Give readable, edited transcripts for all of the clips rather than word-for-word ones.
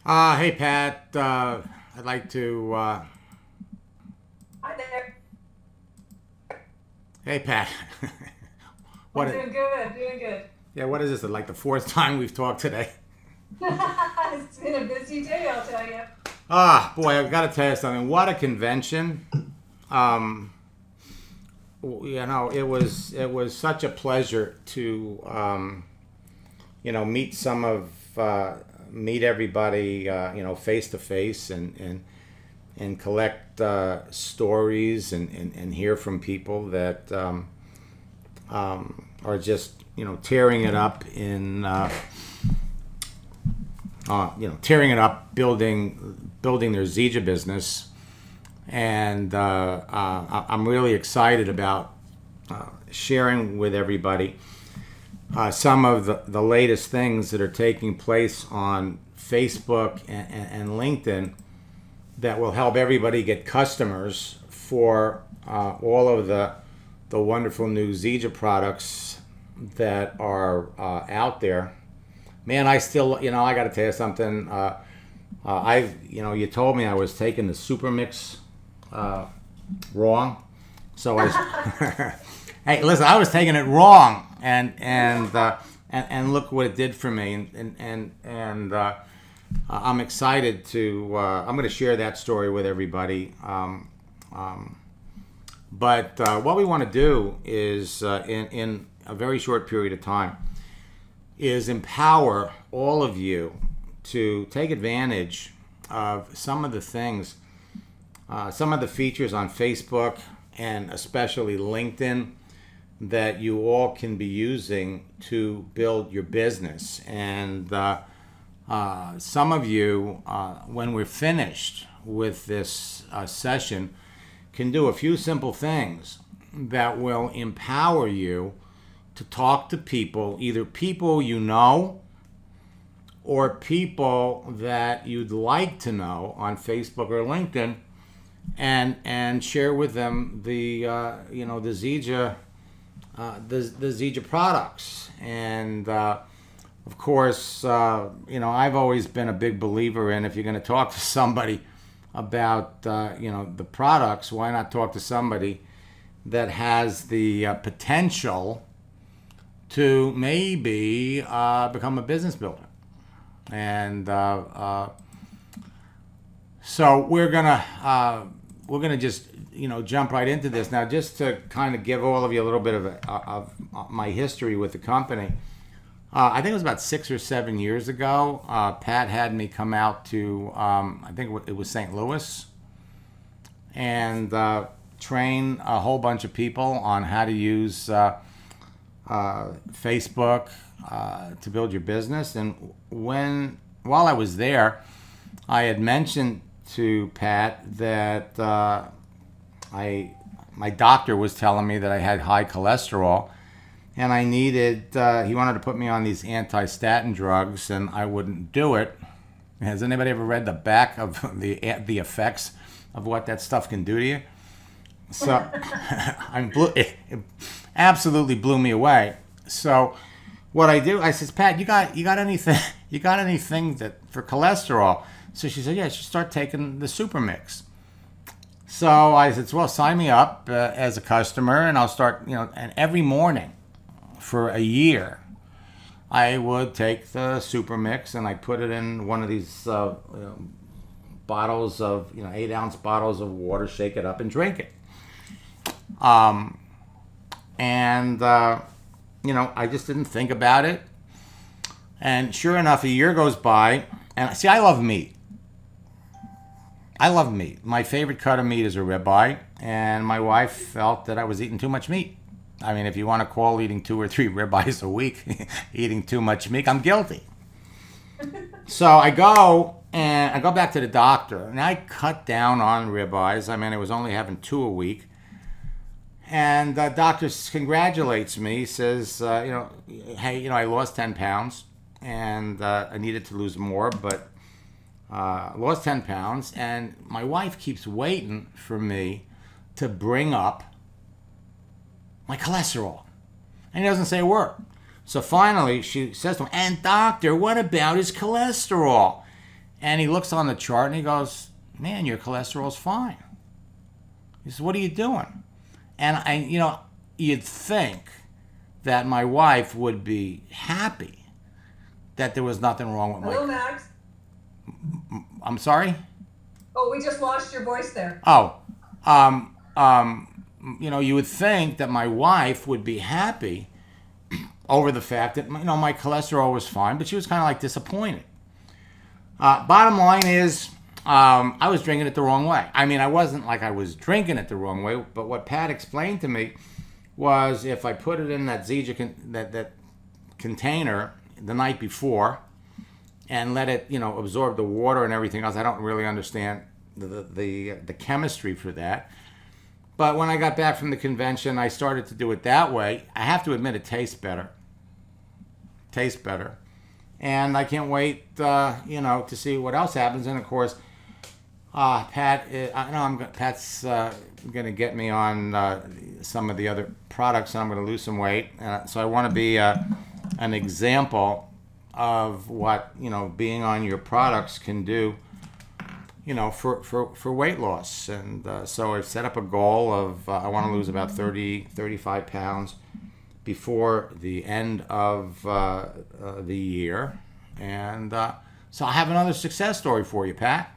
Hey Pat, I'd like to. Hi there. Hey Pat, I'm what? doing good, doing good. Yeah, what is this? Like the fourth time we've talked today? It's been a busy day, I'll tell you. Boy, I've got to tell you something. What a convention! Um, it was such a pleasure to meet meet everybody face to face and collect stories and hear from people that are just tearing it up tearing it up, building their Zija business, and I'm really excited about sharing with everybody some of the latest things that are taking place on Facebook and LinkedIn that will help everybody get customers for all of the wonderful new Zija products that are out there. Man, I still, I got to tell you something. You told me I was taking the super mix wrong, so hey, listen, I was taking it wrong, and look what it did for me, and I'm excited to. I'm going to share that story with everybody. But what we want to do is, in a very short period of time, is empower all of you to take advantage of some of the things, some of the features on Facebook and especially LinkedIn that you all can be using to build your business. And some of you, when we're finished with this session, can do a few simple things that will empower you to talk to people, either people you know or people that you'd like to know on Facebook or LinkedIn, and share with them the Zija the Zija products. And of course, I've always been a big believer in, if you're going to talk to somebody about the products, why not talk to somebody that has the potential to maybe become a business builder. And so we're gonna just jump right into this now, just to kind of give all of you a little bit of my history with the company. I think it was about 6 or 7 years ago. Pat had me come out to I think it was St. Louis, and train a whole bunch of people on how to use Facebook to build your business. And while I was there, I had mentioned to Pat that my doctor was telling me that I had high cholesterol, and I needed. He wanted to put me on these anti-statin drugs, and I wouldn't do it. Has anybody ever read the back of the effects of what that stuff can do to you? So it absolutely blew me away. So what I do, I says, Pat, you got anything? You got anything that for cholesterol? So she said, yeah, you should start taking the super mix. So I said, well, sign me up as a customer, and I'll start. And every morning for a year, I would take the super mix and I put it in one of these bottles of 8-ounce bottles of water, shake it up, and drink it. I just didn't think about it. And sure enough, a year goes by, and see, I love meat. I love meat. My favorite cut of meat is a ribeye, and my wife felt that I was eating too much meat. I mean, if you want to call eating 2 or 3 ribeyes a week eating too much meat, I'm guilty. So I go back to the doctor, and I cut down on ribeyes. I mean, I was only having 2 a week. And the doctor congratulates me. He says, hey, I lost 10 pounds, and I needed to lose more, but lost 10 pounds. And my wife keeps waiting for me to bring up my cholesterol. And he doesn't say a word. So finally, she says to him, and doctor, what about his cholesterol? And he looks on the chart and he goes, man, your cholesterol's fine. He says, what are you doing? And you'd think that my wife would be happy that there was nothing wrong with Hello, Max. I'm sorry? Oh, we just lost your voice there. Oh, you would think that my wife would be happy over the fact that, my cholesterol was fine, but she was kind of like disappointed. Bottom line is, I was drinking it the wrong way. I mean, I wasn't like I was drinking it the wrong way, but what Pat explained to me was if I put it in that Zija that container the night before and let it, absorb the water and everything else. I don't really understand the chemistry for that. But when I got back from the convention, I started to do it that way. I have to admit, it tastes better. And I can't wait, to see what else happens. And of course, Pat's going to get me on some of the other products, and I'm going to lose some weight. So I want to be an example of what being on your products can do, for weight loss. And so I've set up a goal of I want to lose about 35 pounds before the end of the year. And so I have another success story for you, Pat.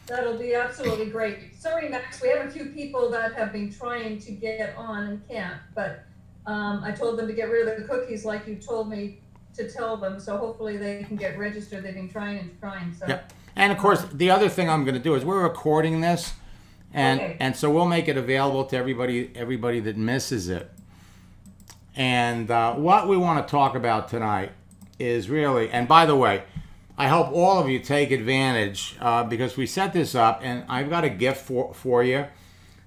That'll be absolutely great. Sorry, Max, we have a few people that have been trying to get on and can't, but I told them to get rid of the cookies like you told me to tell them, so hopefully they can get registered. They've been trying. So. Yep. And of course, the other thing I'm going to do is we're recording this, and so we'll make it available to everybody that misses it. And what we want to talk about tonight is really, and by the way, I hope all of you take advantage because we set this up, and I've got a gift for you.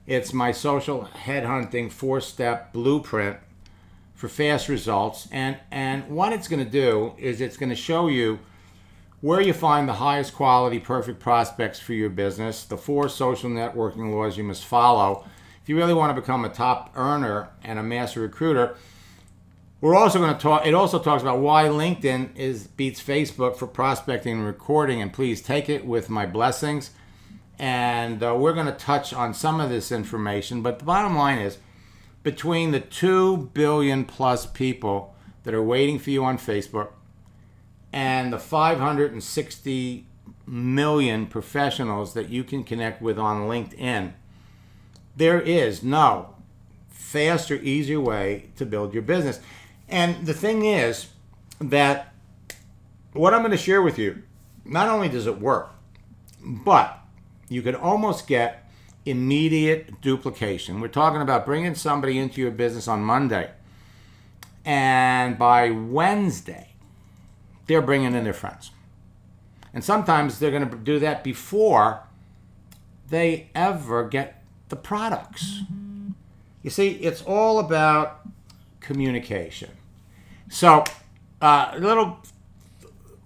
It's my social headhunting 4-step blueprint for fast results. And what it's going to do is it's going to show you where you find the highest quality, perfect prospects for your business, the 4 social networking laws you must follow if you really want to become a top earner and a master recruiter. We're also going to talk, it also talks about why LinkedIn beats Facebook for prospecting and recording, and please take it with my blessings. And we're going to touch on some of this information, but the bottom line is, between the 2 billion plus people that are waiting for you on Facebook and the 560 million professionals that you can connect with on LinkedIn, there is no faster, easier way to build your business. And the thing is that what I'm going to share with you, not only does it work, but you can almost get immediate duplication. We're talking about bringing somebody into your business on Monday, and by Wednesday, they're bringing in their friends. And sometimes they're going to do that before they ever get the products. You see, it's all about communication. So, a little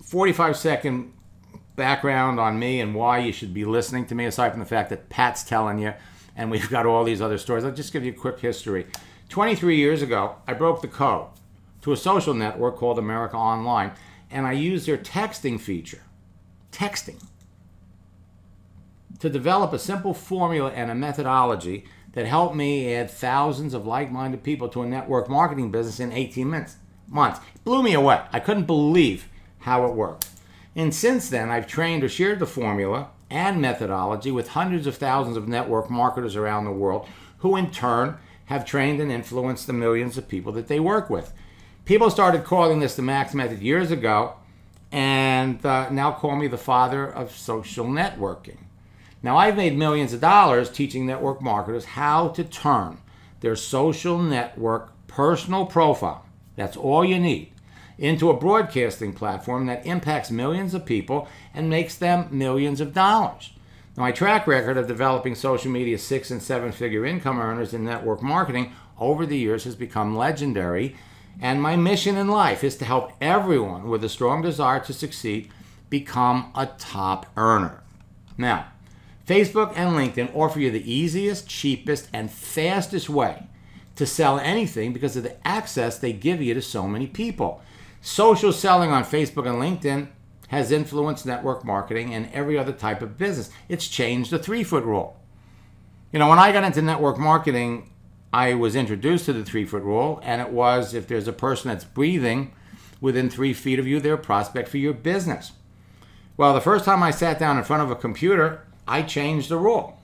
45-second background on me and why you should be listening to me, aside from the fact that Pat's telling you, and we've got all these other stories. I'll just give you a quick history. 23 years ago, I broke the code to a social network called America Online, and I used their texting feature, to develop a simple formula and a methodology that helped me add thousands of like-minded people to a network marketing business in 18 months. It blew me away. I couldn't believe how it worked. And since then, I've trained or shared the formula and methodology with hundreds of thousands of network marketers around the world, who in turn have trained and influenced the millions of people that they work with. People started calling this the Max Method years ago, and now call me the father of social networking. Now, I've made millions of dollars teaching network marketers how to turn their social network personal profile, that's all you need, into a broadcasting platform that impacts millions of people and makes them millions of dollars. Now, my track record of developing social media 6- and 7-figure income earners in network marketing over the years has become legendary, and my mission in life is to help everyone with a strong desire to succeed become a top earner. Now, Facebook and LinkedIn offer you the easiest, cheapest, and fastest way to sell anything because of the access they give you to so many people. Social selling on Facebook and LinkedIn has influenced network marketing and every other type of business. It's changed the 3-foot rule. You know, when I got into network marketing, I was introduced to the 3-foot rule, and it was, if there's a person that's breathing within 3 feet of you, they're a prospect for your business. Well, the first time I sat down in front of a computer, I changed the rule.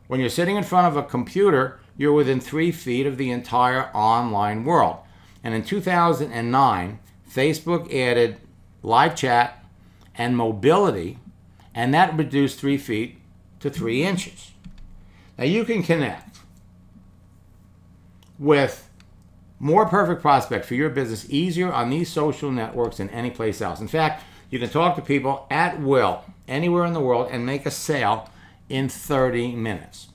When you're sitting in front of a computer, you're within 3 feet of the entire online world. And in 2009, Facebook added live chat and mobility, and that reduced 3 feet to 3 inches. Now you can connect with more perfect prospects for your business easier on these social networks than any place else. In fact, you can talk to people at will anywhere in the world and make a sale in 30 minutes.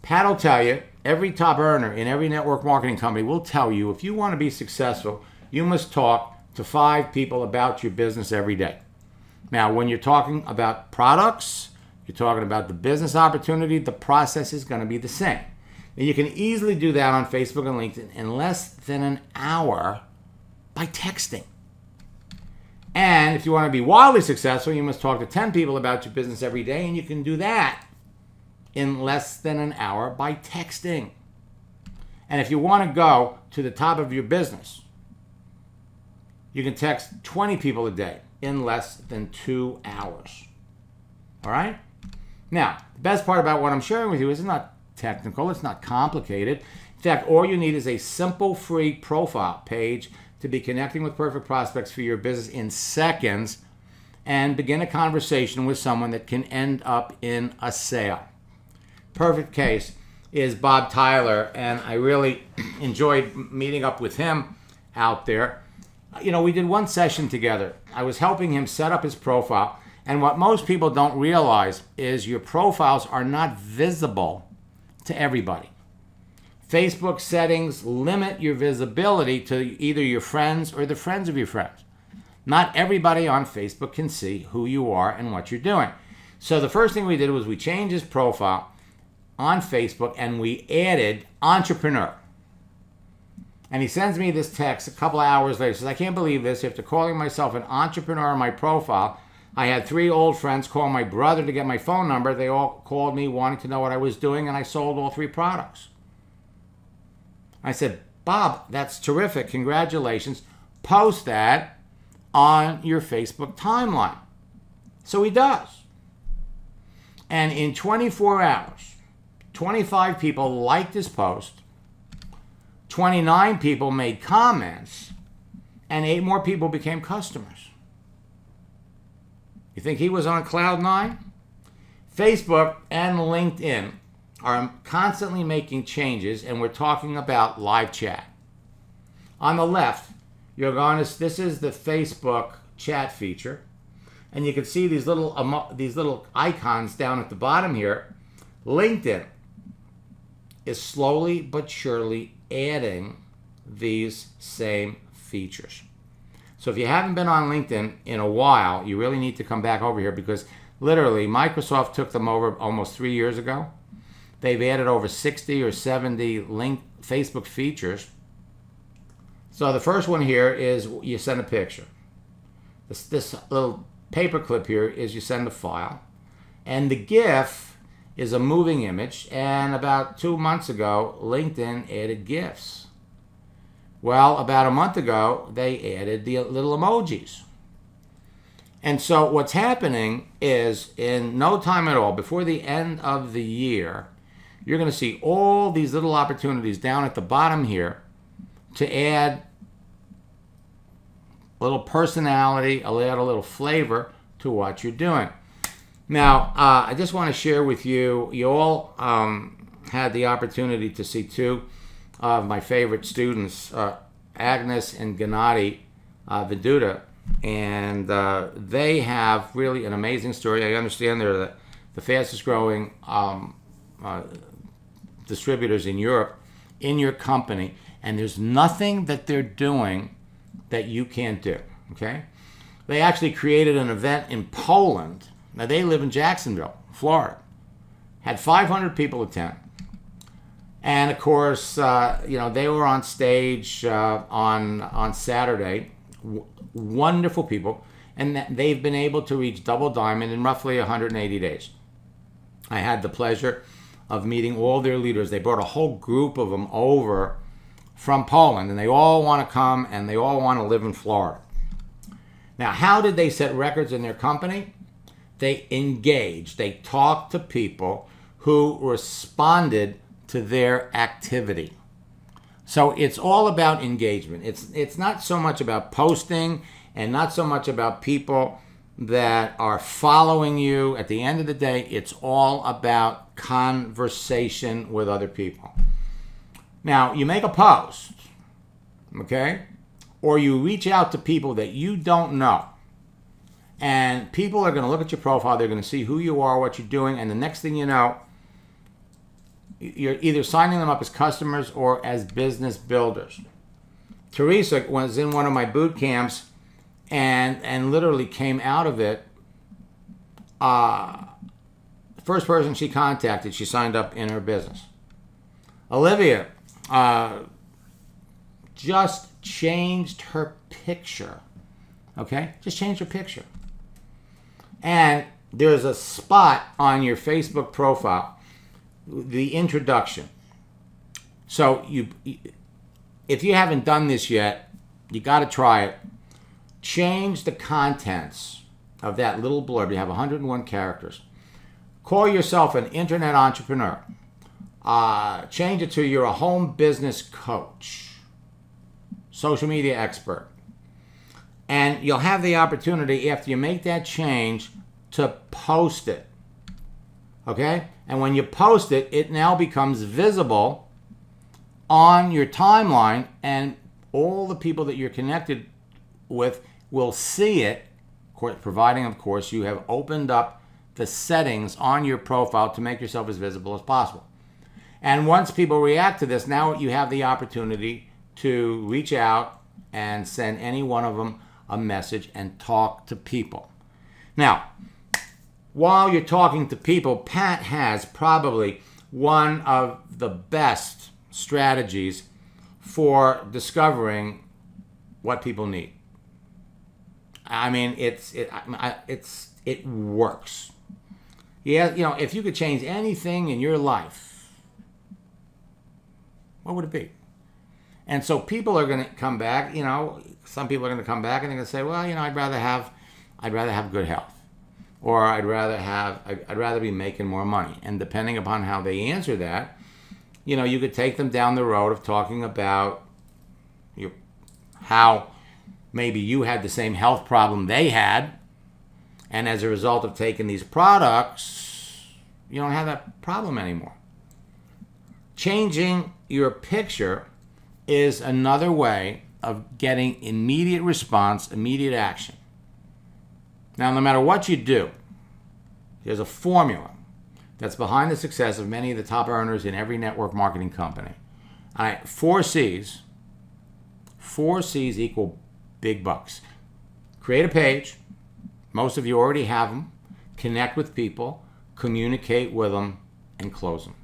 Pat will tell you, every top earner in every network marketing company will tell you, if you want to be successful, you must talk to 5 people about your business every day. Now, when you're talking about products, you're talking about the business opportunity, the process is going to be the same. And you can easily do that on Facebook and LinkedIn in less than an hour by texting. And if you want to be wildly successful, you must talk to 10 people about your business every day, and you can do that in less than an hour by texting. And if you want to go to the top of your business, you can text 20 people a day in less than 2 hours. All right? Now, the best part about what I'm sharing with you is it's not technical, it's not complicated. In fact, all you need is a simple free profile page to be connecting with perfect prospects for your business in seconds and begin a conversation with someone that can end up in a sale. Perfect case is Bob Tyler, and I really enjoyed meeting up with him out there. You know, we did one session together. I was helping him set up his profile, and what most people don't realize is your profiles are not visible to everybody. Facebook settings limit your visibility to either your friends or the friends of your friends. Not everybody on Facebook can see who you are and what you're doing. So the first thing we did was we changed his profile on Facebook and we added entrepreneur. And he sends me this text a couple of hours later. He says, I can't believe this. After calling myself an entrepreneur on my profile, I had 3 old friends call my brother to get my phone number. They all called me wanting to know what I was doing, and I sold all 3 products. I said, Bob, that's terrific. Congratulations. Post that on your Facebook timeline. So he does. And in 24 hours, 25 people liked his post, 29 people made comments, and 8 more people became customers. You think he was on cloud 9? Facebook and LinkedIn are constantly making changes, and we're talking about live chat. On the left, you're going to, this is the Facebook chat feature, and you can see these little icons down at the bottom here. LinkedIn is slowly but surely adding these same features. So if you haven't been on LinkedIn in a while, you really need to come back over here, because literally Microsoft took them over almost 3 years ago. They've added over 60 or 70 Facebook features. So the first one here is you send a picture. This little paperclip here is you send a file. And the GIF is a moving image. And about 2 months ago, LinkedIn added GIFs. Well, about a month ago, they added the little emojis. And so what's happening is, in no time at all, before the end of the year, you're going to see all these little opportunities down at the bottom here to add a little personality, add a little flavor to what you're doing. Now, I just want to share with you, you all had the opportunity to see 2 of my favorite students, Agnes and Ghennadi Veduta, and they have really an amazing story. I understand they're the fastest growing distributors in Europe in your company, and there's nothing that they're doing that you can't do, okay? They actually created an event in Poland. Now, they live in Jacksonville, Florida. Had 500 people attend. And of course, you know, they were on stage on Saturday wonderful people, and that they've been able to reach double diamond in roughly 180 days. I had the pleasure of meeting all their leaders. They brought a whole group of them over from Poland, and they all want to come, and they all want to live in Florida. Now, how did they set records in their company? They engaged. They talked to people who responded to their activity. So it's all about engagement. It's not so much about posting and not so much about people that are following you. At the end of the day, it's all about conversation with other people. Now, you make a post, okay? Or you reach out to people that you don't know. And people are going to look at your profile. They're going to see who you are, what you're doing. And the next thing you know, you're either signing them up as customers or as business builders. Teresa was in one of my boot camps and literally came out of it. First person she contacted, she signed up in her business. Olivia just changed her picture. Okay? Just changed her picture. And there's a spot on your Facebook profile, the introduction. So if you haven't done this yet, you got to try it. Change the contents of that little blurb. You have 101 characters. Call yourself an internet entrepreneur. Change it to you're a home business coach, social media expert. And you'll have the opportunity, after you make that change, to post it. Okay? And when you post it, it now becomes visible on your timeline, and all the people that you're connected with will see it, providing, of course, you have opened up the settings on your profile to make yourself as visible as possible. And once people react to this, now you have the opportunity to reach out and send any one of them a message and talk to people. Now, while you're talking to people, Pat has probably one of the best strategies for discovering what people need. I mean, it works. Yeah, you know, if you could change anything in your life, what would it be? And so people are going to come back. You know, some people are going to come back and they're going to say, well, you know, I'd rather have good health, or I'd rather be making more money. And depending upon how they answer that, you know, you could take them down the road of talking about how maybe you had the same health problem they had, and as a result of taking these products, you don't have that problem anymore. Changing your picture is another way of getting immediate response, immediate action. Now, no matter what you do, there's a formula that's behind the success of many of the top earners in every network marketing company. 4 C's. 4 C's equal big bucks. Create a page. Most of you already have them. Connect with people. Communicate with them. And close them.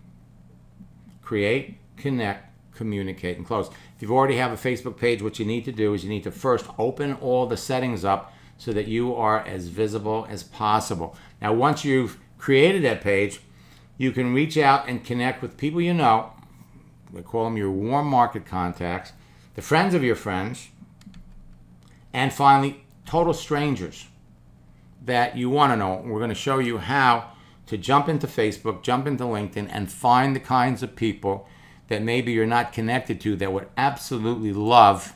Create, connect, communicate, and close. If you already have a Facebook page, what you need to do is you need to first open all the settings up so that you are as visible as possible. Now, once you've created that page, you can reach out and connect with people you know. We call them your warm market contacts, the friends of your friends, and finally, total strangers that you want to know. We're going to show you how to jump into Facebook, jump into LinkedIn, and find the kinds of people that maybe you're not connected to that would absolutely love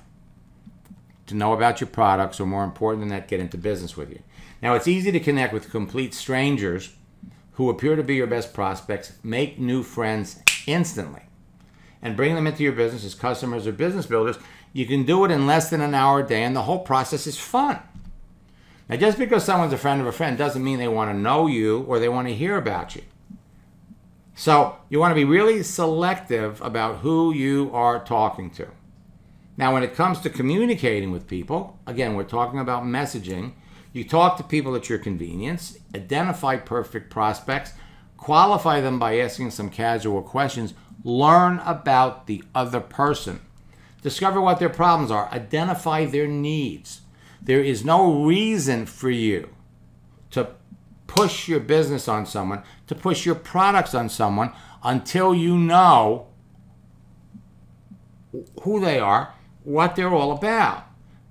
to know about your products, or more important than that, get into business with you. Now, it's easy to connect with complete strangers who appear to be your best prospects. Make new friends instantly and bring them into your business as customers or business builders. You can do it in less than an hour a day, and the whole process is fun. Now, just because someone's a friend of a friend doesn't mean they want to know you or they want to hear about you. So you want to be really selective about who you are talking to. Now, when it comes to communicating with people, again, we're talking about messaging. You talk to people at your convenience, identify perfect prospects, qualify them by asking some casual questions, learn about the other person. Discover what their problems are. Identify their needs. There is no reason for you to push your business on someone, to push your products on someone until you know who they are, what they're all about.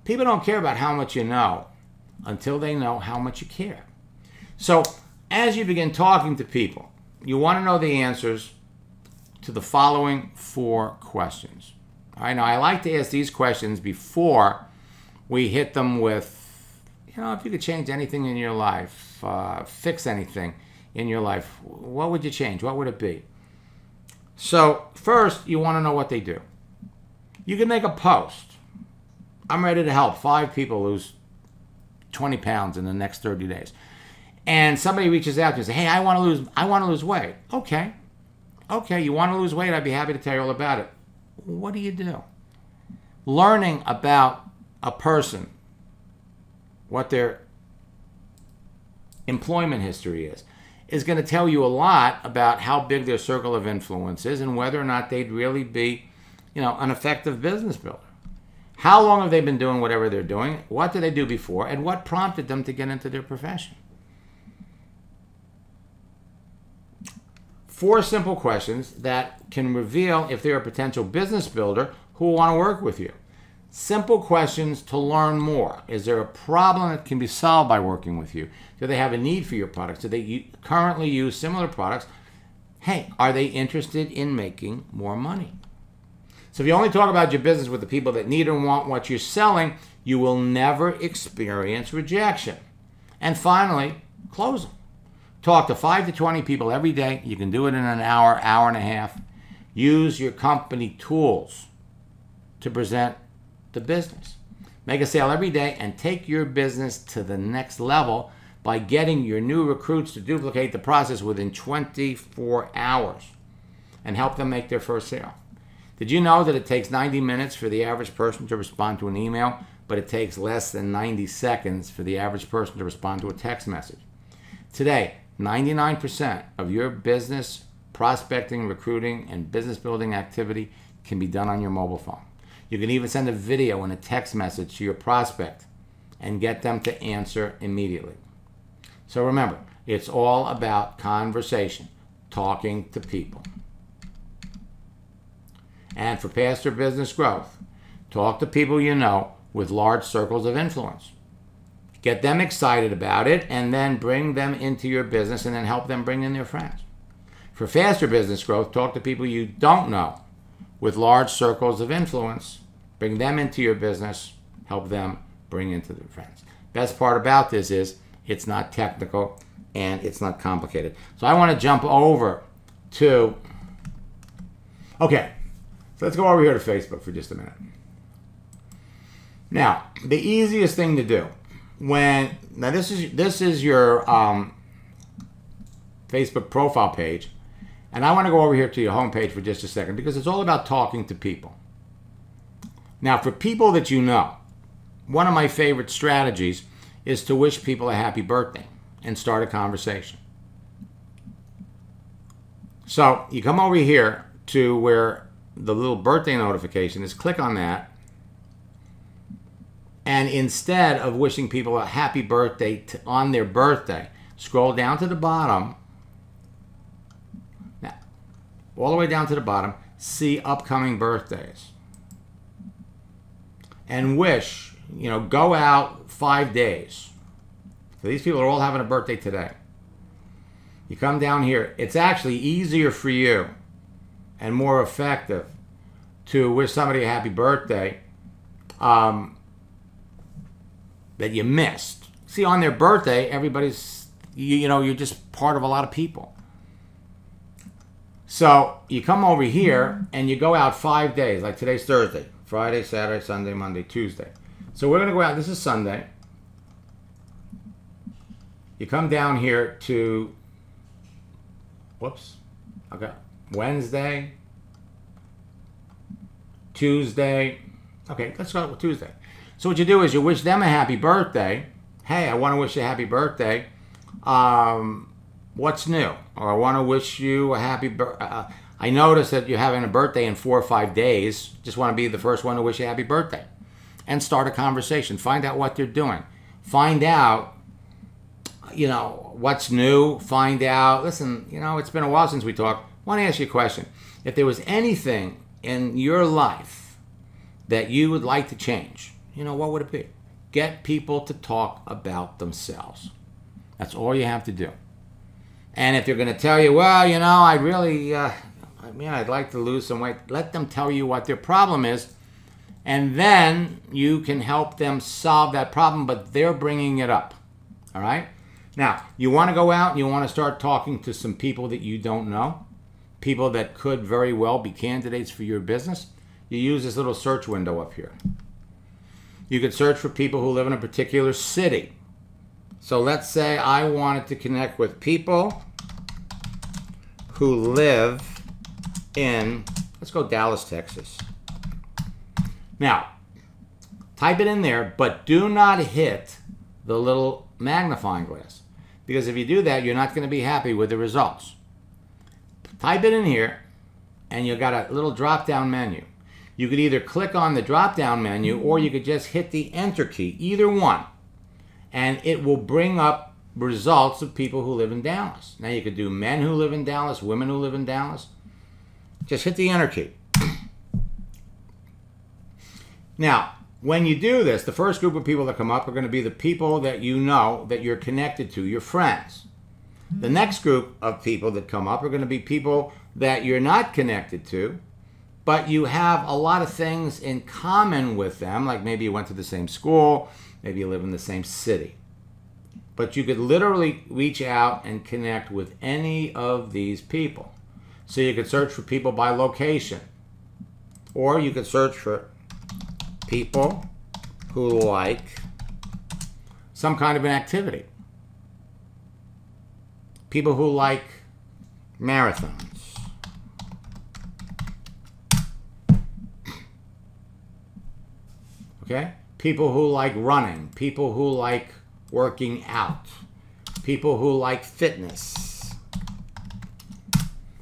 People don't care about how much you know until they know how much you care. So as you begin talking to people, you want to know the answers to the following 4 questions. All right, now I like to ask these questions before we hit them with, if you could change anything in your life, fix anything in your life, what would you change? What would it be? So first, you want to know what they do. You can make a post. I'm ready to help 5 people lose 20 pounds in the next 30 days. And somebody reaches out to you and says, hey, I want to lose weight. Okay, you want to lose weight? I'd be happy to tell you all about it. What do you do? Learning about a person, what their employment history is going to tell you a lot about how big their circle of influence is and whether or not they'd really be, an effective business builder. How long have they been doing whatever they're doing? What did they do before? And what prompted them to get into their profession? 4 simple questions that can reveal if they're a potential business builder who will want to work with you. Simple questions to learn more. Is there a problem that can be solved by working with you? Do they have a need for your products? Do they currently use similar products? Hey, are they interested in making more money? So if you only talk about your business with the people that need and want what you're selling, you will never experience rejection. And finally, close them. Talk to 5 to 20 people every day. You can do it in an hour, hour and a half. Use your company tools to present the business. Make a sale every day and take your business to the next level by getting your new recruits to duplicate the process within 24 hours and help them make their first sale. Did you know that it takes 90 minutes for the average person to respond to an email, but it takes less than 90 seconds for the average person to respond to a text message? Today, 99% of your business prospecting, recruiting, and business building activity can be done on your mobile phone. You can even send a video and a text message to your prospect and get them to answer immediately. So remember, it's all about conversation, talking to people. And for faster business growth, talk to people you know with large circles of influence. Get them excited about it and then bring them into your business and then help them bring in their friends. For faster business growth, talk to people you don't know with large circles of influence. Bring them into your business, help them bring into their friends. Best part about this is it's not technical and it's not complicated. So I want to jump over to, so let's go over here to Facebook for just a minute. Now, the easiest thing to do this is your Facebook profile page, and I want to go over here to your homepage for just a second because it's all about talking to people. Now, for people that you know, one of my favorite strategies is to wish people a happy birthday and start a conversation. So you come over here to where the little birthday notification is, click on that. And instead of wishing people a happy birthday on their birthday, scroll down to the bottom. Now, all the way down to the bottom, see upcoming birthdays. And wish, go out 5 days. So these people are all having a birthday today. You come down here. It's actually easier for you and more effective to wish somebody a happy birthday that you missed. See, on their birthday, everybody's, you're just part of a lot of people. So you come over here and you go out 5 days, like today's Thursday, Friday, Saturday, Sunday, Monday, Tuesday. So we're going to go out, this is Sunday. You come down here to, Wednesday, Tuesday. Okay, let's go with Tuesday. So what you do is you wish them a happy birthday. Hey, I want to wish you a happy birthday. What's new? Or I want to wish you a happy birthday. I noticed that you're having a birthday in 4 or 5 days. Just want to be the first one to wish you a happy birthday. And start a conversation. Find out what they're doing. Find out, you know, what's new. Find out, listen, you know, it's been a while since we talked. I want to ask you a question. If there was anything in your life that you would like to change, you know, what would it be? Get people to talk about themselves. That's all you have to do. And if they're going to tell you, well, you know, I'd like to lose some weight, let them tell you what their problem is. And then you can help them solve that problem, but they're bringing it up. All right? Now, you want to go out and you want to start talking to some people that you don't know, people that could very well be candidates for your business. You use this little search window up here. You could search for people who live in a particular city. So let's say I wanted to connect with people who live in, let's go Dallas, Texas. Now, type it in there, but do not hit the little magnifying glass. Because if you do that, you're not going to be happy with the results. Type it in here, and you got a little drop-down menu. You could either click on the drop-down menu, or you could just hit the Enter key, either one. And it will bring up results of people who live in Dallas. Now, you could do men who live in Dallas, women who live in Dallas. Just hit the Enter key. Now, when you do this, the first group of people that come up are going to be the people that you know, that you're connected to, your friends. The next group of people that come up are going to be people that you're not connected to, but you have a lot of things in common with them, like maybe you went to the same school, maybe you live in the same city. But you could literally reach out and connect with any of these people. So you could search for people by location, or you could search for people who like some kind of an activity. People who like marathons. Okay? People who like running. People who like working out. People who like fitness.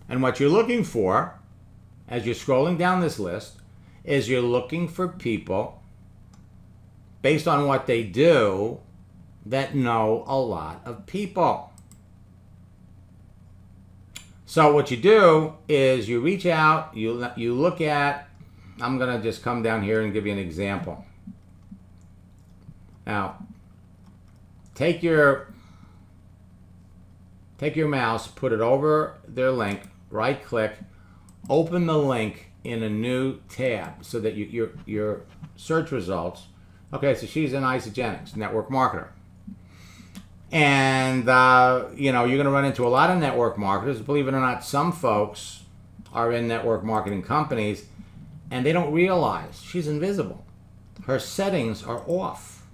And what you're looking for, as you're scrolling down this list, is you're looking for people, based on what they do, that know a lot of people. So what you do is you reach out, you look at, I'm going to just come down here and give you an example. Now, take your mouse, put it over their link, right click, open the link in a new tab so that your search results. Okay, so she's in Isogenics, network marketer. And, you know, you're going to run into a lot of network marketers. Believe it or not, some folks are in network marketing companies and they don't realize she's invisible. Her settings are off.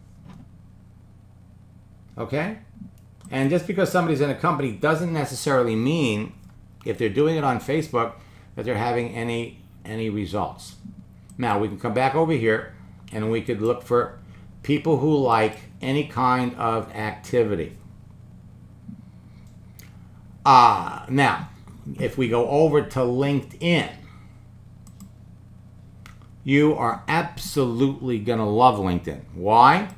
Okay? And just because somebody's in a company doesn't necessarily mean, if they're doing it on Facebook, that they're having any results. Now, we can come back over here and we could look for people who like any kind of activity. Now, if we go over to LinkedIn, you are absolutely going to love LinkedIn. Why?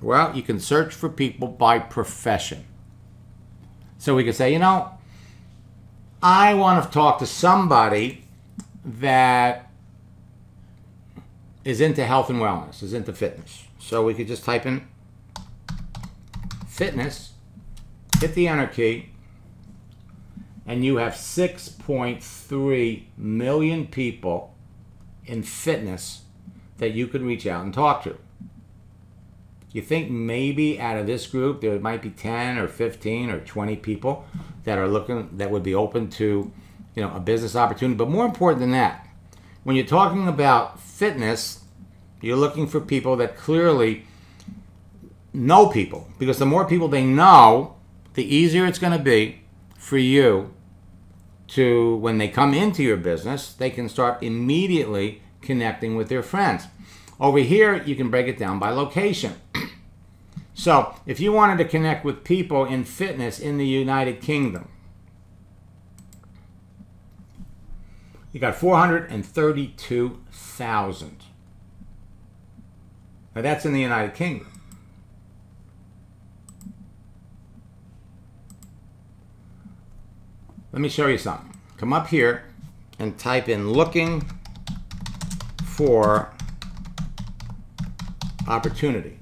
Well, you can search for people by profession. So we could say, you know, I want to talk to somebody that is into health and wellness, is into fitness. So we could just type in fitness, hit the Enter key, and you have 6.3 million people in fitness that you could reach out and talk to. You think maybe out of this group there might be 10 or 15 or 20 people that are looking, that would be open to, you know, a business opportunity. But more important than that, when you're talking about fitness, you're looking for people that clearly know people, because the more people they know, the easier it's going to be for you to, when they come into your business, they can start immediately connecting with their friends. Over here, you can break it down by location. So, if you wanted to connect with people in fitness in the United Kingdom, You got 432,000. Now that's in the United Kingdom. Let me show you something. Come up here and type in looking for opportunity.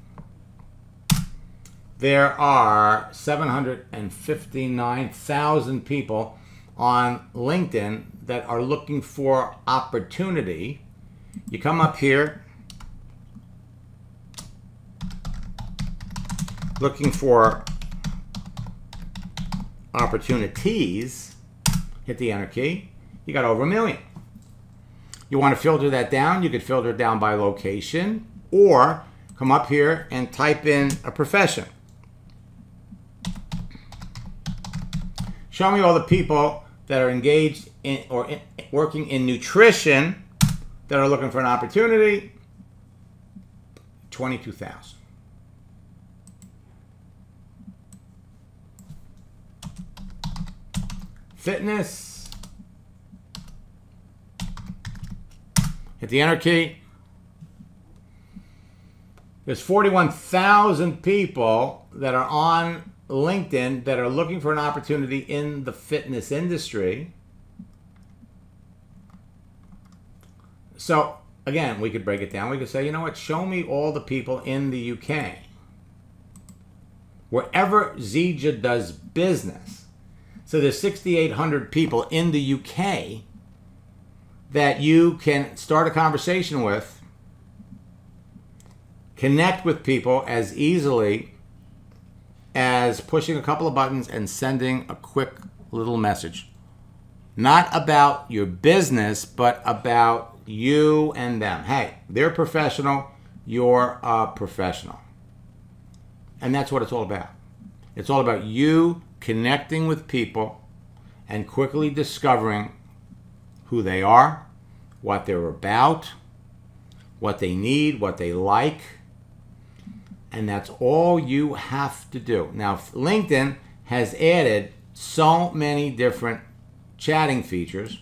There are 759,000 people on LinkedIn that are looking for opportunity. You come up here, looking for opportunities, hit the enter key, you got over 1 million. You want to filter that down, you could filter it down by location, or come up here and type in a profession. Show me all the people that are engaged in or working in nutrition that are looking for an opportunity. 22,000. Fitness. Hit the enter key. There's 41,000 people that are on LinkedIn that are looking for an opportunity in the fitness industry. So again, we could break it down. We could say, you know what, show me all the people in the UK. Wherever Zija does business. So there's 6,800 people in the UK that you can start a conversation with, connect with people as easily as pushing a couple of buttons and sending a quick little message. Not about your business, but about you and them. Hey, they're professional, you're a professional. And that's what it's all about. It's all about you connecting with people and quickly discovering who they are, what they're about, what they need, what they like. And that's all you have to do. Now, LinkedIn has added so many different chatting features.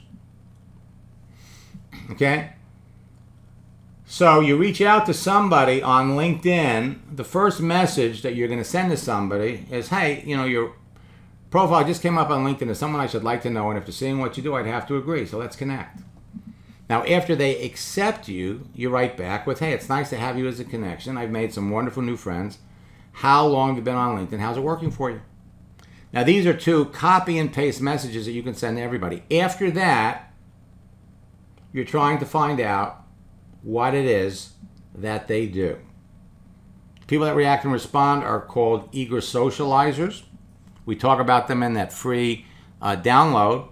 Okay? So you reach out to somebody on LinkedIn, the first message that you're going to send to somebody is, hey, you know, your profile just came up on LinkedIn as someone I should like to know, and after seeing what you do, I'd have to agree, so let's connect. Now, after they accept you, you write back with, hey, it's nice to have you as a connection. I've made some wonderful new friends. How long have you been on LinkedIn? How's it working for you? Now, these are two copy and paste messages that you can send to everybody. After that, you're trying to find out what it is that they do. People that react and respond are called eager socializers. We talk about them in that free download.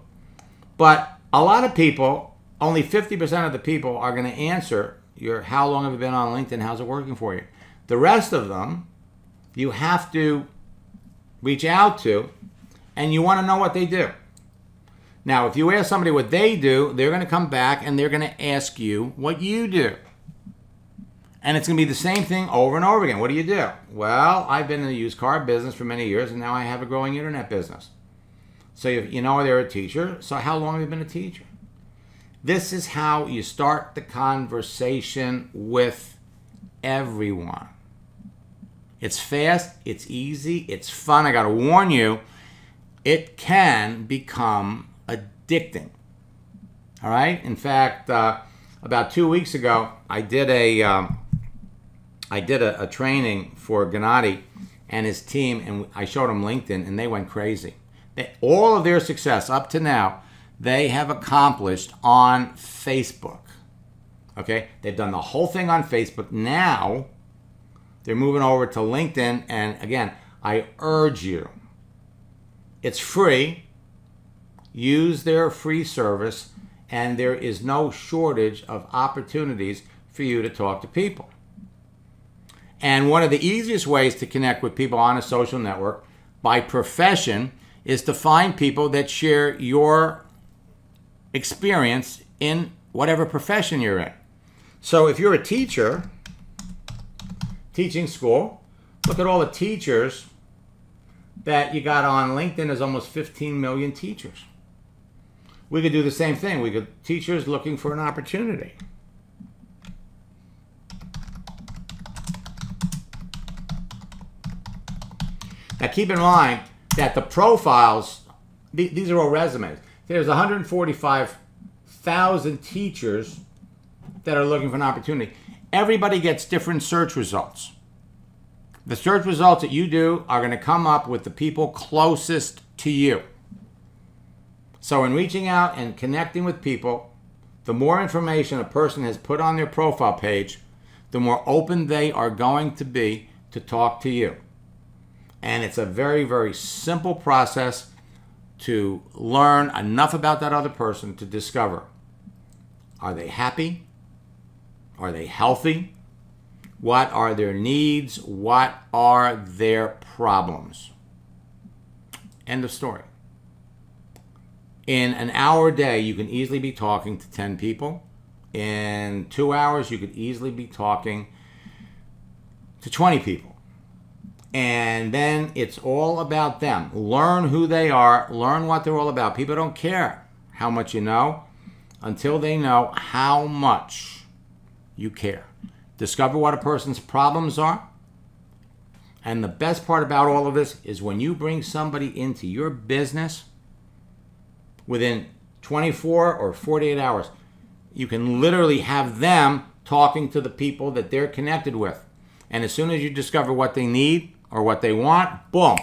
But a lot of people, only 50% of the people are going to answer your how long have you been on LinkedIn, how's it working for you? The rest of them, you have to reach out to, and you want to know what they do. Now, if you ask somebody what they do, they're going to come back and they're going to ask you what you do. And it's going to be the same thing over and over again. What do you do? Well, I've been in the used car business for many years, and now I have a growing internet business. So you know they're a teacher. So how long have you been a teacher? This is how you start the conversation with everyone. It's fast, it's easy, it's fun. I got to warn you, it can become addicting. All right? In fact, about 2 weeks ago, I did a training for Ghennadi and his team, and I showed them LinkedIn, and they went crazy. All of their success up to now, they have accomplished on Facebook. Okay? They've done the whole thing on Facebook. Now, they're moving over to LinkedIn, and again, I urge you, it's free. Use their free service, and there is no shortage of opportunities for you to talk to people. And one of the easiest ways to connect with people on a social network by profession is to find people that share your experience in whatever profession you're in. So if you're a teacher, teaching school, look at all the teachers that you got on LinkedIn. There's almost 15 million teachers. We could do the same thing. We could, teachers looking for an opportunity. Now keep in mind that the profiles, these are all resumes. There's 145,000 teachers that are looking for an opportunity. Everybody gets different search results. The search results that you do are going to come up with the people closest to you. So in reaching out and connecting with people, the more information a person has put on their profile page, the more open they are going to be to talk to you. And it's a very, very simple process to learn enough about that other person to discover, are they happy? Are they healthy? What are their needs? What are their problems? End of story. In an hour a day, you can easily be talking to 10 people. In 2 hours, you could easily be talking to 20 people. And then it's all about them. Learn who they are. Learn what they're all about. People don't care how much you know until they know how much you care. Discover what a person's problems are. And the best part about all of this is when you bring somebody into your business, within 24 or 48 hours, you can literally have them talking to the people that they're connected with. And as soon as you discover what they need or what they want, boom.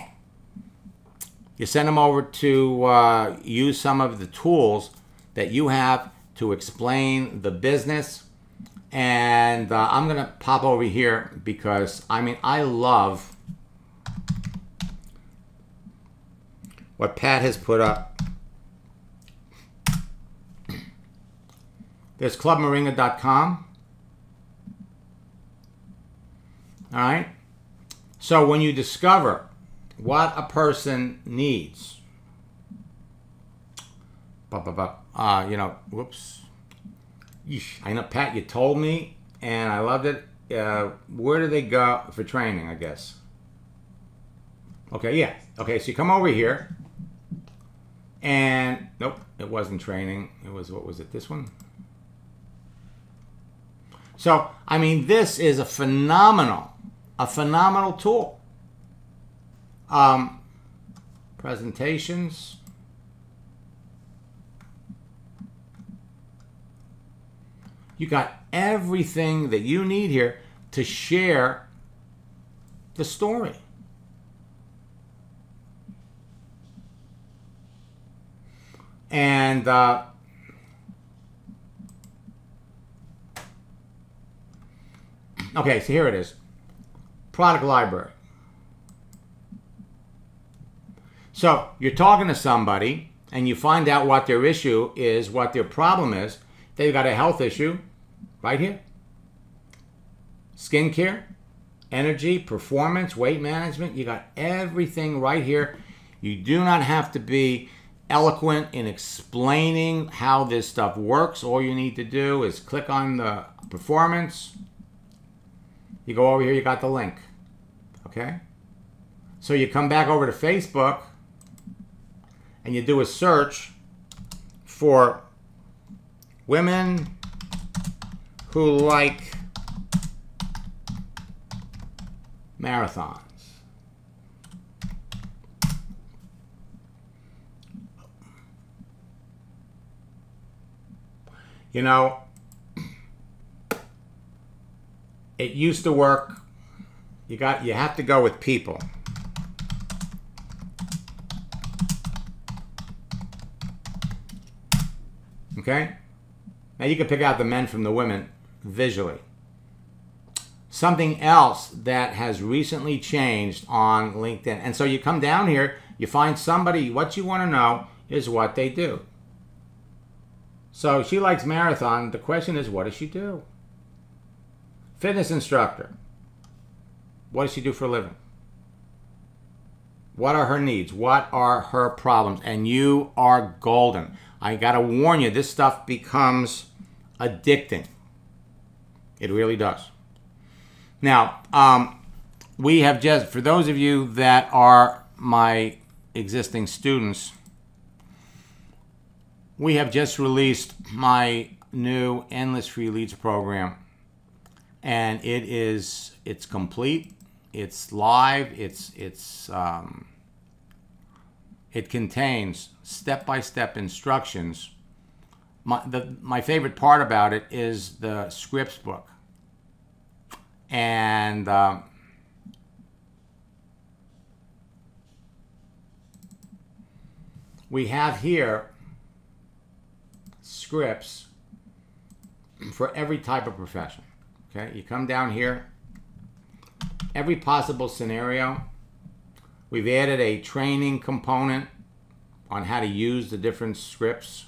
You send them over to use some of the tools that you have to explain the business. And I'm going to pop over here because, I mean, I love what Pat has put up. There's clubmoringa.com. All right. So when you discover what a person needs, whoops. I know, Pat, you told me, and I loved it. Where do they go for training, I guess? Okay, yeah. Okay, so you come over here, and nope, it wasn't training. It was, what was it, this one? So, I mean, this is a phenomenal tool. Presentations. You got everything that you need here to share the story. And okay, so here it is. Product library. So you're talking to somebody and you find out what their issue is, what their problem is. They've got a health issue right here. Skincare, energy, performance, weight management. You got everything right here. You do not have to be eloquent in explaining how this stuff works. All you need to do is click on the performance. You go over here, you got the link. Okay? So you come back over to Facebook and you do a search for women who like marathons. You know, it used to work. You have to go with people. Okay? Now you can pick out the men from the women visually. Something else that has recently changed on LinkedIn. And so you come down here, you find somebody, what you want to know is what they do. So she likes marathon. The question is, what does she do? Fitness instructor. What does she do for a living? What are her needs? What are her problems? And you are golden. I got to warn you, this stuff becomes addicting. It really does. Now, we have just, for those of you that are my existing students, We have just released my new Endless Free Leads program, and it's complete, it's live, it contains step-by-step instructions. My favorite part about it is the scripts book. And we have here scripts for every type of profession. Okay, you come down here, every possible scenario. We've added a training component on how to use the different scripts.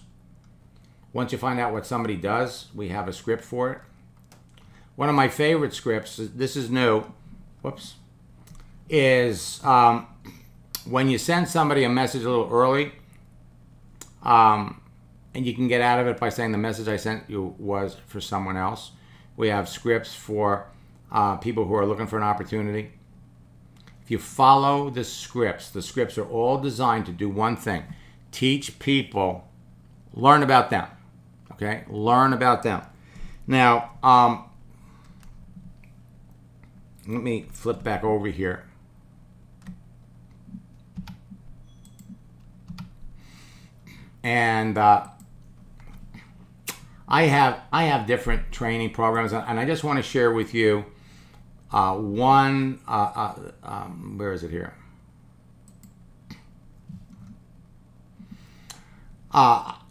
Once you find out what somebody does, we have a script for it. One of my favorite scripts, this is new, whoops, is when you send somebody a message a little early, and you can get out of it by saying the message I sent you was for someone else. We have scripts for people who are looking for an opportunity. If you follow the scripts are all designed to do one thing: teach people, learn about them. Okay, learn about them. Now, let me flip back over here. And I have different training programs, and I just want to share with you one. Where is it here?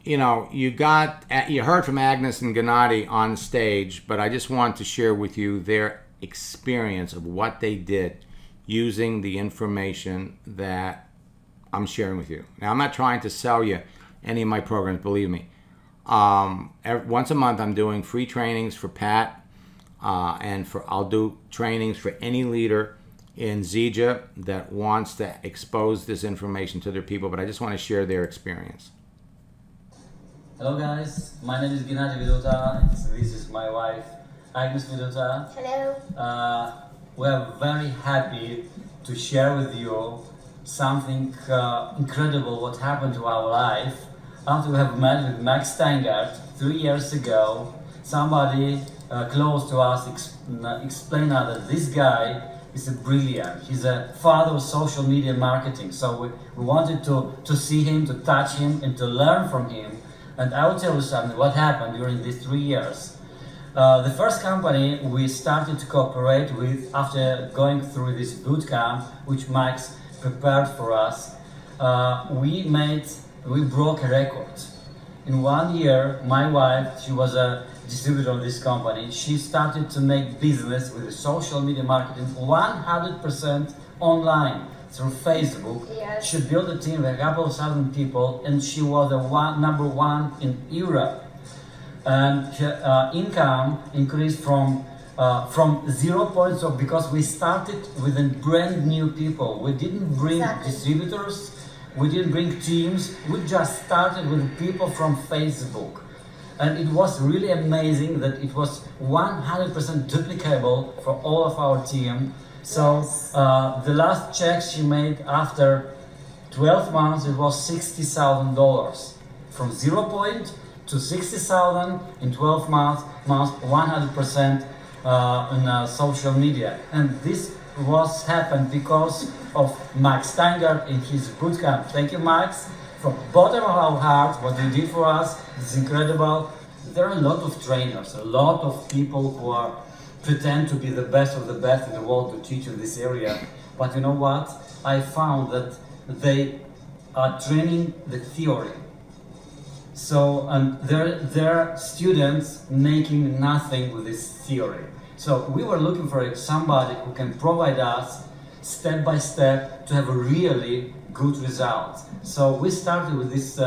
You know, you heard from Agnes and Ghennadi on stage, but I just want to share with you their experience of what they did using the information that I'm sharing with you. Now, I'm not trying to sell you any of my programs, believe me. Once a month, I'm doing free trainings for Pat, and I'll do trainings for any leader in Zija that wants to expose this information to their people, but I just want to share their experience. Hello guys, my name is Ghennadi Veduta. This is my wife, Agnes Veduta. Hello. We are very happy to share with you something incredible what happened to our life after we have met with Max Steingart 3 years ago. Somebody close to us explained us that this guy is brilliant. He's a father of social media marketing. So we wanted to see him, to touch him, and to learn from him. And I will tell you something, what happened during these 3 years. The first company we started to cooperate with after going through this boot camp, which Max prepared for us, we broke a record. In 1 year, my wife, she was a distributor of this company, she started to make business with social media marketing 100% online. Through Facebook. Yes. She built a team with a couple of thousand people, and she was the number one in Europe. And her income increased from 0 points, so because we started with brand new people. We didn't bring distributors, we didn't bring teams, we just started with people from Facebook. And it was really amazing that it was 100% duplicable for all of our team. So the last check she made after 12 months, it was $60,000. From 0 point to 60,000 in 12 months, 100% on social media. And this was happened because of Max Steingart in his bootcamp. Thank you, Max. From the bottom of our heart, what you did for us is incredible. There are a lot of trainers, a lot of people who pretend to be the best of the best in the world to teach in this area. But you know what? I found that they are training the theory. So, and they're students making nothing with this theory. So we were looking for somebody who can provide us step by step to have a really good result. So we started with this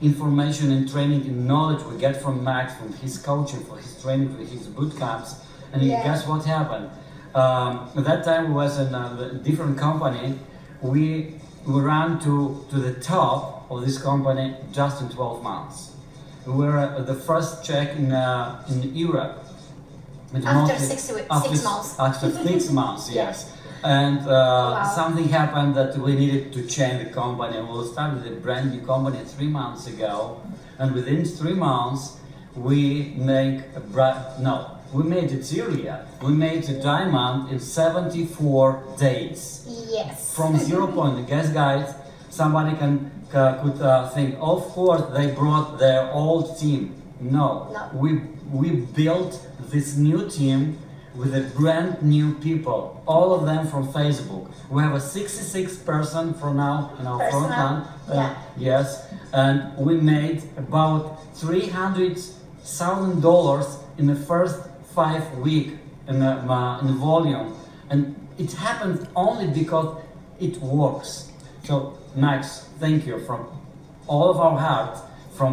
information and training and knowledge we get from Max, from his coaching, for his training, for his boot camps. And guess what happened? At that time we was in a different company. We ran to the top of this company just in 12 months. We were the first check in Europe. After 6 months. After 6 months, yes. And something happened that we needed to change the company. We started a brand new company 3 months ago. And within 3 months, we make we made it Syria. We made a diamond in 74 days. Yes. From 0 point. Guys, somebody could think, of course, they brought their old team. No. We built this new team with a brand new people, all of them from Facebook. We have a 66 person for now in our front line. Yes, and we made about $300,000 in the first 5 weeks in the volume, and it happens only because it works. So Max, thank you from all of our heart, for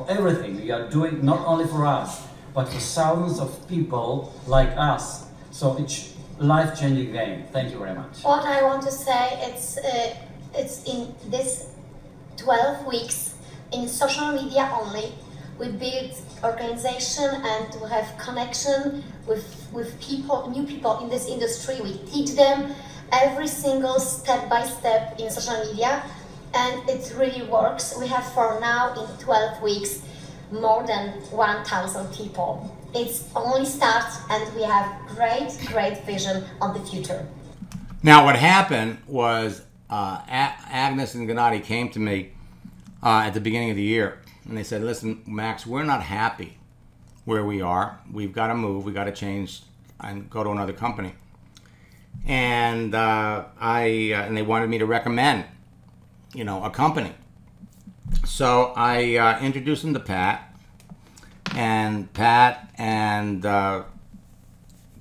everything you are doing, not only for us, but for thousands of people like us. So it's life-changing game. Thank you very much. What I want to say, it's in this 12 weeks in social media only. We build organization and to have connection with people, new people in this industry. We teach them every single step by step in social media, and it really works. We have for now in 12 weeks more than 1,000 people. It's only starts, and we have great vision on the future. Now, what happened was Agnes and Ghennadi came to me at the beginning of the year, and they said, "Listen, Max, we're not happy where we are. We've got to move. We got to change and go to another company." And and they wanted me to recommend, a company. So I introduced them to Pat and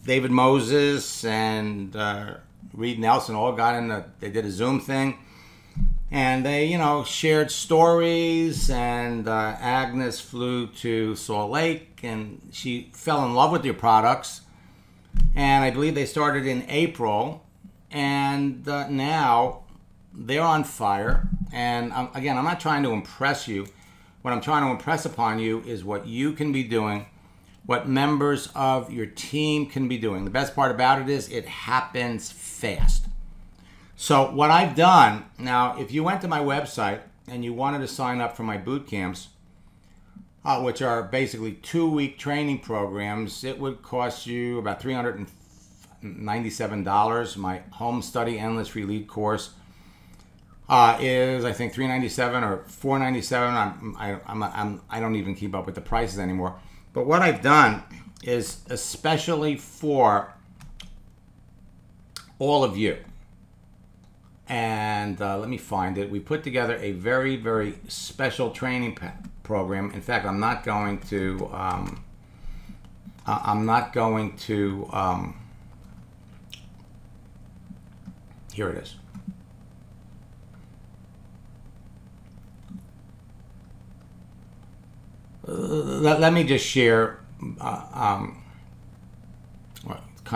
David Moses and Reed Nelson all got in. They did a Zoom thing, and they shared stories. And Agnes flew to Salt Lake, and she fell in love with your products. And I believe they started in April, and now they're on fire. And again, I'm not trying to impress you. What I'm trying to impress upon you is what you can be doing, what members of your team can be doing. The best part about it is it happens fast. So what I've done, now if you went to my website and you wanted to sign up for my boot camps, which are basically 2-week training programs, it would cost you about $397. My home study endless relief course is, I think, $397 or $497. I don't even keep up with the prices anymore. But what I've done is, especially for all of you, and let me find it. We put together a very special training program. In fact, I'm not going to. Here it is. Let me just share. Kind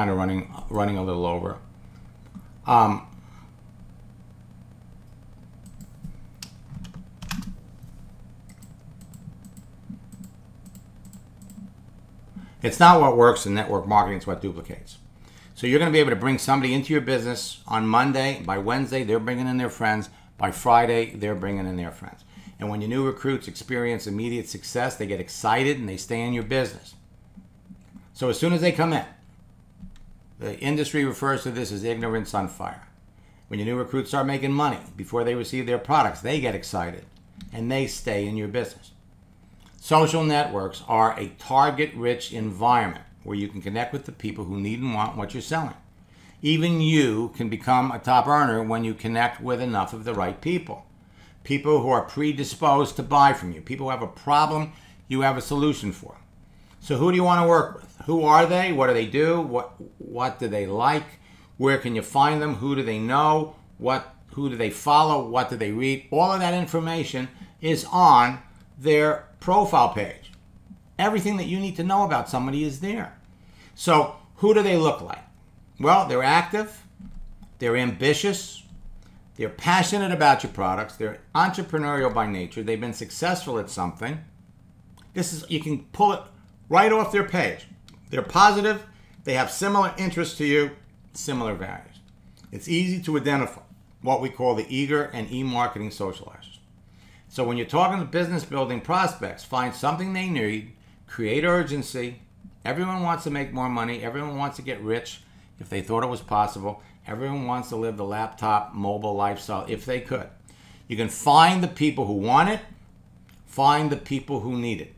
of running a little over. It's not what works in network marketing, it's what duplicates. So you're going to be able to bring somebody into your business on Monday. By Wednesday, they're bringing in their friends. By Friday, they're bringing in their friends. And when your new recruits experience immediate success, they get excited and they stay in your business. So as soon as they come in, the industry refers to this as ignorance on fire. When your new recruits start making money before they receive their products, they get excited and they stay in your business. Social networks are a target-rich environment where you can connect with the people who need and want what you're selling. Even you can become a top earner when you connect with enough of the right people. People who are predisposed to buy from you. People who have a problem you have a solution for. So who do you want to work with? Who are they? What do they do? What do they like? Where can you find them? Who do they know? Who do they follow? What do they read? All of that information is on their profile page. Everything that you need to know about somebody is there. So who do they look like? Well, they're active, they're ambitious, they're passionate about your products, they're entrepreneurial by nature, they've been successful at something. You can pull it right off their page. They're positive, they have similar interests to you, similar values. It's easy to identify what we call the eager and e-marketing socializers. So when you're talking to business building prospects, find something they need, create urgency. Everyone wants to make more money. Everyone wants to get rich if they thought it was possible. Everyone wants to live the laptop mobile lifestyle if they could. You can find the people who want it, find the people who need it.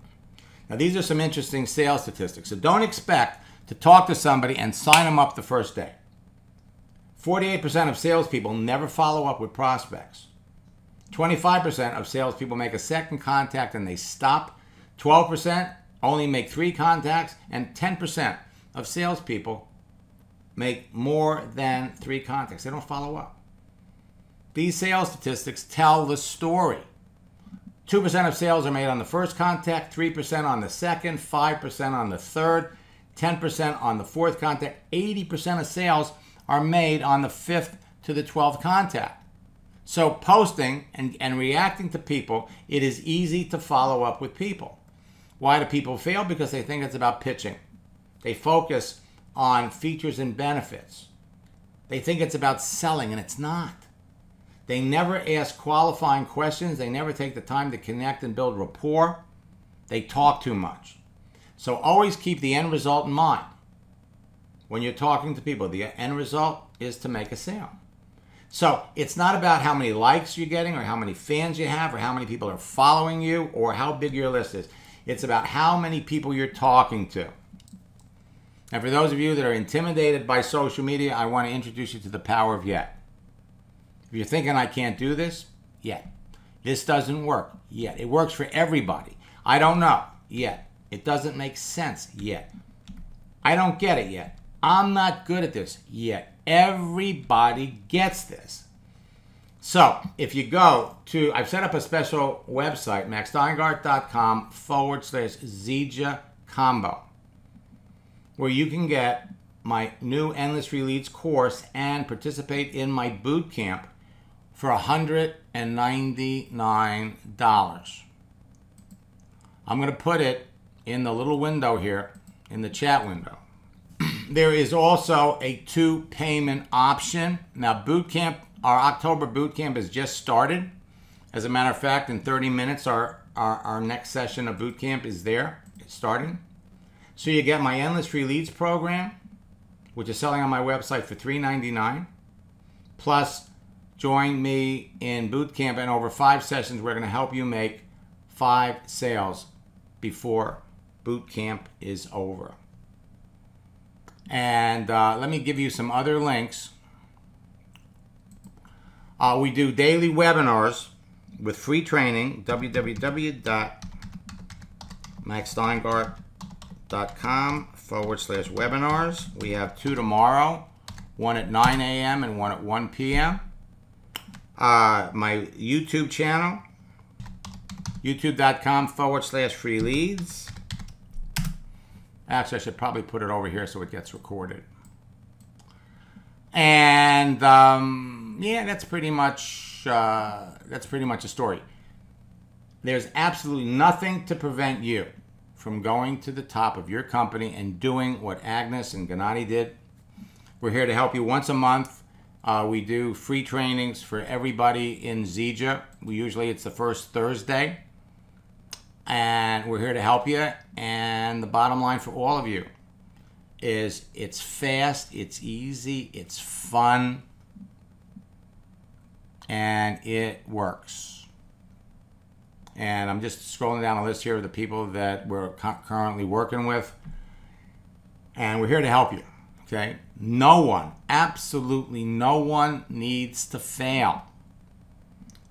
Now, these are some interesting sales statistics. So don't expect to talk to somebody and sign them up the first day. 48% of salespeople never follow up with prospects. 25% of salespeople make a second contact and they stop. 12% only make 3 contacts, and 10% of salespeople make more than 3 contacts. They don't follow up. These sales statistics tell the story. 2% of sales are made on the first contact, 3% on the second, 5% on the third, 10% on the fourth contact. 80% of sales are made on the 5th to the 12th contact. So posting and reacting to people, it is easy to follow up with people. Why do people fail? Because they think it's about pitching. They focus on features and benefits. They think it's about selling, and it's not. They never ask qualifying questions. They never take the time to connect and build rapport. They talk too much. So always keep the end result in mind. When you're talking to people, the end result is to make a sale. So it's not about how many likes you're getting or how many fans you have or how many people are following you or how big your list is. It's about how many people you're talking to. And for those of you that are intimidated by social media, I want to introduce you to the power of yet. If you're thinking I can't do this, yet. This doesn't work, yet. It works for everybody. I don't know, yet. It doesn't make sense, yet. I don't get it yet. I'm not good at this, yet. Everybody gets this. So if you go to, I've set up a special website, maxsteingart.com/Zija combo, where you can get my new Endless Free Leads course and participate in my boot camp for $199. I'm going to put it in the little window here, in the chat window. There is also a 2-payment option. Now, boot camp, our October boot camp has just started. As a matter of fact, in 30 minutes, our next session of boot camp is there. It's starting. So you get my Endless Free Leads program, which is selling on my website for $399. Plus, join me in boot camp, and over 5 sessions, we're going to help you make 5 sales before boot camp is over. And let me give you some other links. We do daily webinars with free training, www.maxsteingart.com/webinars. We have 2 tomorrow, one at 9 a.m. and one at 1 p.m. My YouTube channel, youtube.com/free leads. Actually, I should probably put it over here so it gets recorded. And yeah, that's pretty much a story. There's absolutely nothing to prevent you from going to the top of your company and doing what Agnes and Ghennadi did. We're here to help you once a month. We do free trainings for everybody in Zija. Usually it's the first Thursday. And we're here to help you. And the bottom line for all of you is it's fast, it's easy, it's fun, and it works. And I'm just scrolling down a list here of the people that we're currently working with. And we're here to help you, okay? No one, absolutely no one needs to fail.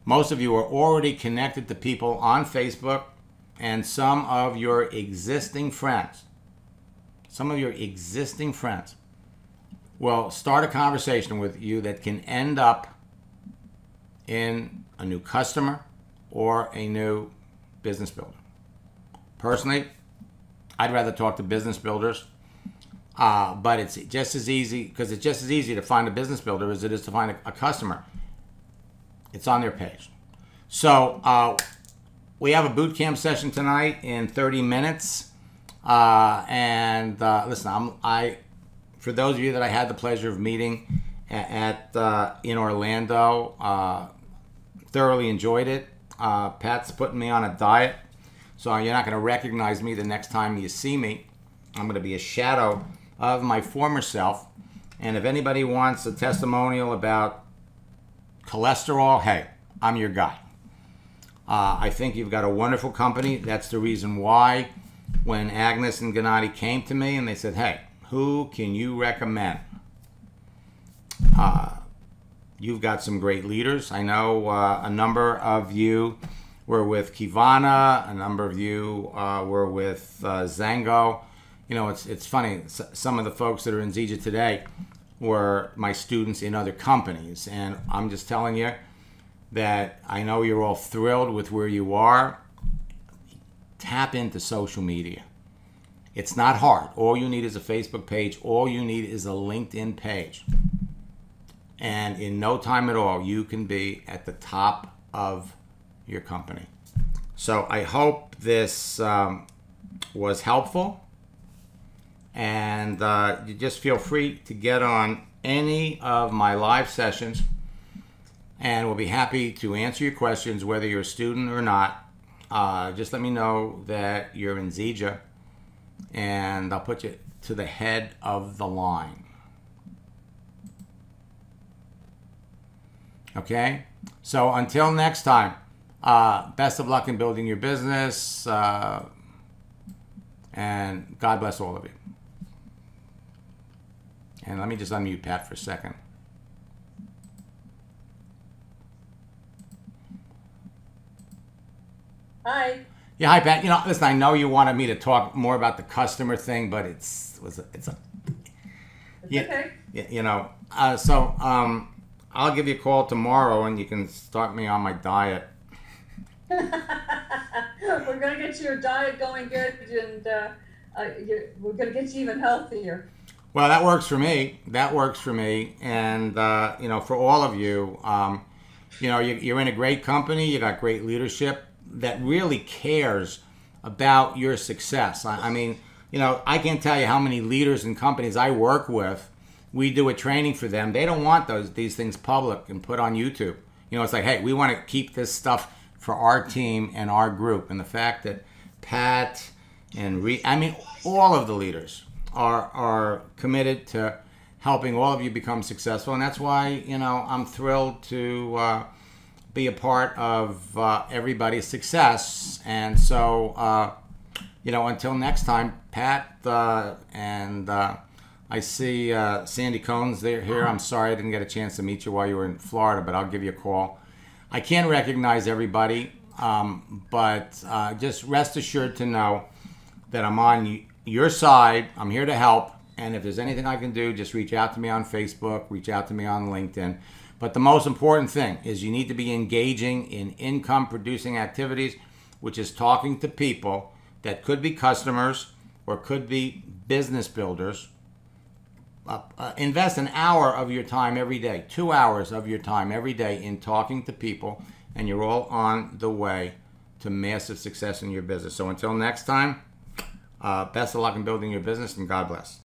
Most of you are already connected to people on Facebook, and some of your existing friends will start a conversation with you that can end up in a new customer or a new business builder. Personally, I'd rather talk to business builders, but it's just as easy, because it's just as easy to find a business builder as it is to find a customer. It's on their page. So we have a boot camp session tonight in 30 minutes. Listen, for those of you that I had the pleasure of meeting in Orlando, thoroughly enjoyed it. Pat's putting me on a diet, so you're not going to recognize me the next time you see me. I'm going to be a shadow of my former self. And if anybody wants a testimonial about cholesterol, hey, I'm your guy. I think you've got a wonderful company. That's the reason why when Agnes and Ghennadi came to me and they said, hey, who can you recommend? You've got some great leaders. I know a number of you were with Kivana. A number of you were with Zango. You know, it's funny. Some of the folks that are in Zija today were my students in other companies. And I'm just telling you that I know you're all thrilled with where you are. Tap into social media. It's not hard. All you need is a Facebook page. All you need is a LinkedIn page. And in no time at all, you can be at the top of your company. So I hope this was helpful. And you just feel free to get on any of my live sessions. And we'll be happy to answer your questions, whether you're a student or not. Just let me know that you're in Zija, and I'll put you to the head of the line. Okay? So until next time, best of luck in building your business, and God bless all of you. And let me just unmute Pat for a second. Hi. Yeah, hi Pat. You know, listen, I know you wanted me to talk more about the customer thing, but it's Okay. you know. I'll give you a call tomorrow, and you can start me on my diet. We're gonna get your diet going good, and we're gonna get you even healthier. Well, that works for me. That works for me, and you know, for all of you, you know, you're in a great company. You got great leadership that really cares about your success. I mean, you know, I can't tell you how many leaders and companies I work with. We do a training for them. They don't want these things public and put on YouTube. You know, it's like, hey, we want to keep this stuff for our team and our group. And the fact that Pat and I mean, all of the leaders are committed to helping all of you become successful. And that's why, you know, I'm thrilled to be a part of everybody's success. And so, you know, until next time, Pat, and I see Sandy Cohn's here. I'm sorry I didn't get a chance to meet you while you were in Florida, but I'll give you a call. I can't recognize everybody, but just rest assured to know that I'm on your side. I'm here to help. And if there's anything I can do, just reach out to me on Facebook, reach out to me on LinkedIn. But the most important thing is you need to be engaging in income-producing activities, which is talking to people that could be customers or could be business builders. Invest an hour of your time every day, 2 hours of your time every day in talking to people, and you're all on the way to massive success in your business. So until next time, best of luck in building your business, and God bless.